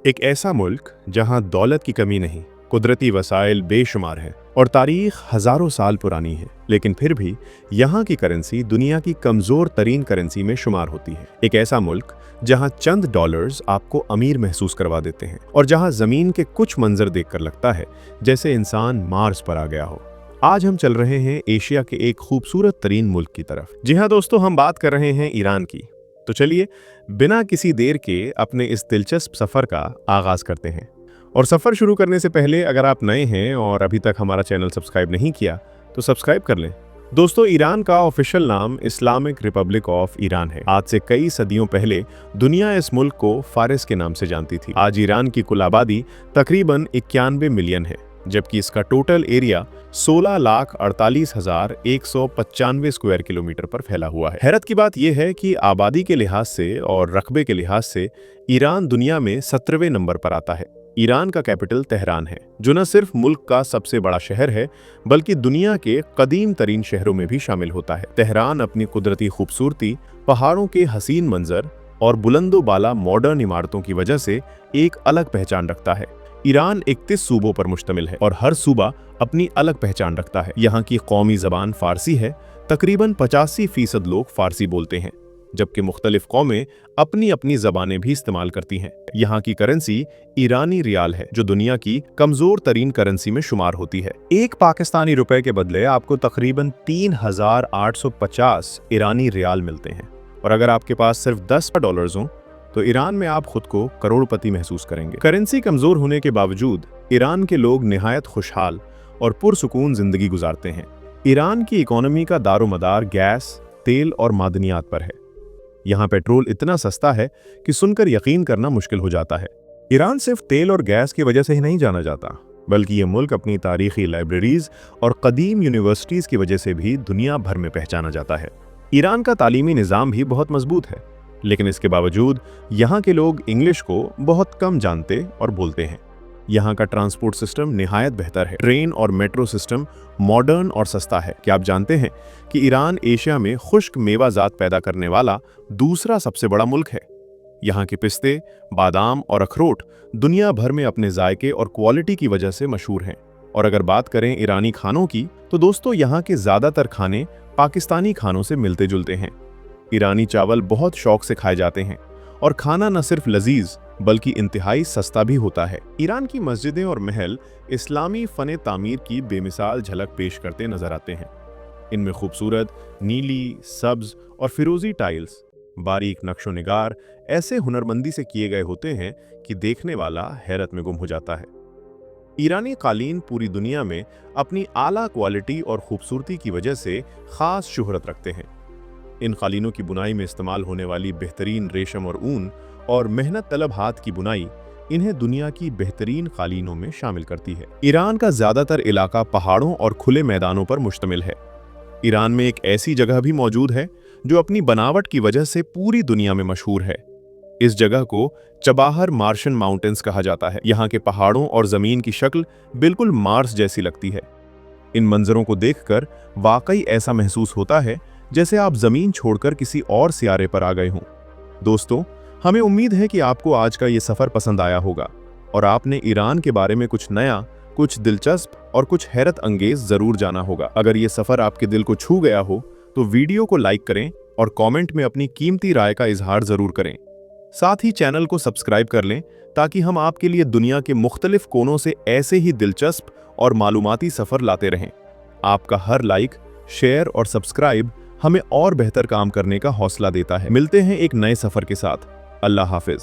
एक ऐसा मुल्क जहां दौलत की कमी नहीं, कुदरती वसाइल बेशुमार हैं और तारीख हजारों साल पुरानी है, लेकिन फिर भी यहाँ की करेंसी दुनिया की कमजोर तरीन करेंसी में शुमार होती है। एक ऐसा मुल्क जहाँ चंद डॉलर्स आपको अमीर महसूस करवा देते हैं और जहाँ जमीन के कुछ मंजर देखकर लगता है जैसे इंसान मार्स पर आ गया हो। आज हम चल रहे हैं एशिया के एक खूबसूरत तरीन मुल्क की तरफ। जी हाँ दोस्तों, हम बात कर रहे हैं ईरान की। तो चलिए बिना किसी देर के अपने इस दिलचस्प सफर का आगाज करते हैं। और सफर शुरू करने से पहले अगर आप नए हैं और अभी तक हमारा चैनल सब्सक्राइब नहीं किया तो सब्सक्राइब कर लें। दोस्तों, ईरान का ऑफिशियल नाम इस्लामिक रिपब्लिक ऑफ ईरान है। आज से कई सदियों पहले दुनिया इस मुल्क को फारिस के नाम से जानती थी। आज ईरान की कुल आबादी तकरीबन 91 मिलियन है, जबकि इसका टोटल एरिया 16,48,195 स्क्वायर किलोमीटर पर फैला हुआ है। हैरत की बात यह है कि आबादी के लिहाज से और रकबे के लिहाज से ईरान दुनिया में 17वें नंबर पर आता है। ईरान का कैपिटल तेहरान है, जो न सिर्फ मुल्क का सबसे बड़ा शहर है बल्कि दुनिया के कदीम तरीन शहरों में भी शामिल होता है। तेहरान अपनी कुदरती खूबसूरती, पहाड़ों के हसीन मंजर और बुलंदो बाला मॉडर्न इमारतों की वजह से एक अलग पहचान रखता है। ईरान 31 सूबों पर मुश्तमिल है और हर सूबा अपनी अलग पहचान रखता है। यहाँ की कौमी जबान फारसी है। तकरीबन 85% लोग फारसी बोलते हैं, जबकि मुख्तलिफ कौमें अपनी अपनी जबानें भी इस्तेमाल करती हैं। यहाँ की करेंसी ईरानी रियाल है, जो दुनिया की कमजोर तरीन करेंसी में शुमार होती है। एक पाकिस्तानी रुपए के बदले आपको तकरीबन 3,850 ईरानी रियाल मिलते हैं। और अगर आपके पास सिर्फ 10 डॉलर्स हों तो ईरान में आप खुद को करोड़पति महसूस करेंगे। करेंसी कमजोर होने के बावजूद ईरान के लोग निहायत खुशहाल और पुरसुकून जिंदगी गुजारते हैं। ईरान की इकोनॉमी का दारोमदार गैस, तेल और मादनियात पर है। यहाँ पेट्रोल इतना सस्ता है कि सुनकर यकीन करना मुश्किल हो जाता है। ईरान सिर्फ तेल और गैस की वजह से ही नहीं जाना जाता, बल्कि ये मुल्क अपनी तारीखी लाइब्रेरीज और कदीम यूनिवर्सिटीज की वजह से भी दुनिया भर में पहचाना जाता है। ईरान का तालीमी निज़ाम भी बहुत मजबूत है, लेकिन इसके बावजूद यहाँ के लोग इंग्लिश को बहुत कम जानते और बोलते हैं। यहाँ का ट्रांसपोर्ट सिस्टम निहायत बेहतर है। ट्रेन और मेट्रो सिस्टम मॉडर्न और सस्ता है। क्या आप जानते हैं कि ईरान एशिया में खुश्क मेवाजात पैदा करने वाला दूसरा सबसे बड़ा मुल्क है। यहाँ के पिस्ते, बादाम और अखरोट दुनिया भर में अपने जायके और क्वालिटी की वजह से मशहूर हैं। और अगर बात करें ईरानी खानों की, तो दोस्तों यहाँ के ज़्यादातर खाने पाकिस्तानी खानों से मिलते जुलते हैं। ईरानी चावल बहुत शौक से खाए जाते हैं और खाना न सिर्फ लजीज बल्कि इंतहाई सस्ता भी होता है। ईरान की मस्जिदें और महल इस्लामी फन तामीर की बेमिसाल झलक पेश करते नजर आते हैं। इनमें खूबसूरत नीली, सब्ज और फिरोजी टाइल्स, बारीक नक्शो निगार ऐसे हुनरमंदी से किए गए होते हैं कि देखने वाला हैरत में गुम हो जाता है। ईरानी कालीन पूरी दुनिया में अपनी आला क्वालिटी और खूबसूरती की वजह से खास शोहरत रखते हैं। इन कालीनों की बुनाई में इस्तेमाल होने वाली बेहतरीन रेशम और ऊन और मेहनत तलब हाथ की बुनाई इन्हें दुनिया की बेहतरीन कालीनों में शामिल करती है। ईरान का ज्यादातर इलाका पहाड़ों और खुले मैदानों पर मुश्तमिल है। ईरान में एक ऐसी जगह भी मौजूद है जो अपनी बनावट की वजह से पूरी दुनिया में मशहूर है। इस जगह को चबाहर मार्शन माउंटेन्स कहा जाता है। यहाँ के पहाड़ों और जमीन की शक्ल बिल्कुल मार्स जैसी लगती है। इन मंजरों को देखकर वाकई ऐसा महसूस होता है जैसे आप जमीन छोड़कर किसी और सियारे पर आ गए हों। दोस्तों, हमें उम्मीद है कि आपको आज का ये सफर पसंद आया होगा और आपने ईरान के बारे में कुछ नया, कुछ दिलचस्प और कुछ हैरत अंगेज जरूर जाना होगा। अगर ये सफर आपके दिल को छू गया हो तो वीडियो को लाइक करें और कमेंट में अपनी कीमती राय का इजहार जरूर करें। साथ ही चैनल को सब्सक्राइब कर लें ताकि हम आपके लिए दुनिया के मुख्तलिफ कोनों से ऐसे ही दिलचस्प और मालूमाती सफर लाते रहें। आपका हर लाइक, शेयर और सब्सक्राइब हमें और बेहतर काम करने का हौसला देता है। मिलते हैं एक नए सफर के साथ। अल्लाह हाफिज।